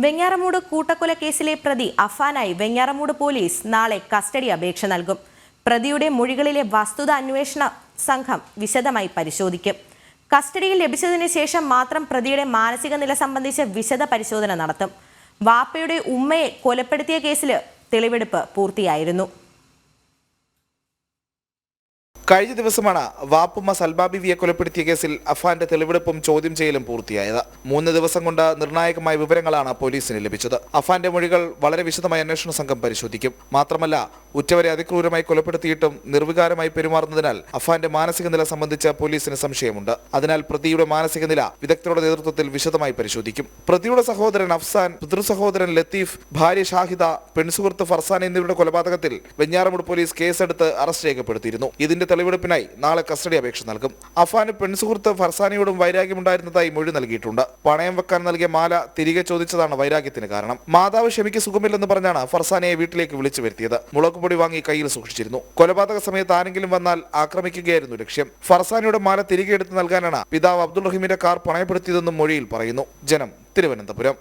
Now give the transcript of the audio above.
വെഞ്ഞാറമൂട് കൂട്ടക്കൊല കേസിലെ പ്രതി അഫാനായി വെഞ്ഞാറമൂട് പോലീസ് നാളെ കസ്റ്റഡി അപേക്ഷ നൽകും. പ്രതിയുടെ മൊഴികളിലെ വസ്തുത അന്വേഷണ സംഘം വിശദമായി പരിശോധിക്കും. കസ്റ്റഡിയിൽ ലഭിച്ചതിന് ശേഷം മാത്രം പ്രതിയുടെ മാനസിക നില സംബന്ധിച്ച് വിശദ പരിശോധന നടത്തും. വാപ്പയുടെ ഉമ്മയെ കൊലപ്പെടുത്തിയ കേസിൽ തെളിവെടുപ്പ് പൂർത്തിയായിരുന്നു. കഴിഞ്ഞ ദിവസമാണ് വാപ്പുമ്മ സൽമാ ബീവിയെ കൊലപ്പെടുത്തിയ കേസിൽ അഫാന്റെ തെളിവെടുപ്പും ചോദ്യം ചെയ്യലും പൂർത്തിയായത്. 3 ദിവസം കൊണ്ട് നിർണായകമായ വിവരങ്ങളാണ് പോലീസിന് ലഭിച്ചത്. അഫാന്റെ മൊഴികൾ വളരെ വിശദമായി അന്വേഷണ സംഘം പരിശോധിക്കും. മാത്രമല്ല, ഉറ്റവരെ അതിക്രൂരമായി കൊലപ്പെടുത്തിയിട്ടും നിർവികാരമായി പെരുമാറുന്നതിനാൽ അഫാന്റെ മാനസിക നില സംബന്ധിച്ച് പോലീസിന് സംശയമുണ്ട്. അതിനാൽ പ്രതിയുടെ മാനസിക നില വിദഗ്ധരുടെ നേതൃത്വത്തിൽ വിശദമായി പരിശോധിക്കും. പ്രതിയുടെ സഹോദരൻ അഫ്സാൻ, പിതൃസഹോദരൻ ലത്തീഫ്, ഭാര്യ ഷാഹിദ, പെൺസുഹൃത്ത് ഫർസാൻ എന്നിവരുടെ കൊലപാതകത്തിൽ വെഞ്ഞാറമൂട് പോലീസ് കേസെടുത്ത് അറസ്റ്റ് രേഖപ്പെടുത്തിയിരുന്നു. ഇതിന്റെ തെളിവെടുപ്പിനായി നാളെ കസ്റ്റഡി അപേക്ഷ നൽകും. അഫാന് പെൺസുഹൃത്ത് ഫർസാനയോടും വൈരാഗ്യമുണ്ടായിരുന്നതായി മൊഴി നൽകിയിട്ടുണ്ട്. പണയം വെക്കാൻ നൽകിയ മാല തിരികെ ചോദിച്ചതാണ് വൈരാഗ്യത്തിന് കാരണം. മാതാവ് ഷെമിക്ക് സുഖമില്ലെന്ന് പറഞ്ഞാണ് ഫർസാനയെ വീട്ടിലേക്ക് വിളിച്ചു വരുത്തിയത്. മുളകുപൊടി വാങ്ങി കയ്യിൽ സൂക്ഷിച്ചിരുന്നു. കൊലപാതക സമയത്ത് ആരെങ്കിലും വന്നാൽ ആക്രമിക്കുകയായിരുന്നു ലക്ഷ്യം. ഫർസാനയുടെ മാല തിരികെ എടുത്ത് നൽകാനാണ് പിതാവ് അബ്ദുൾ റഹീമിന്റെ കാർ പണയപ്പെടുത്തിയതെന്നും മൊഴിയിൽ പറയുന്നു. ജനം, തിരുവനന്തപുരം.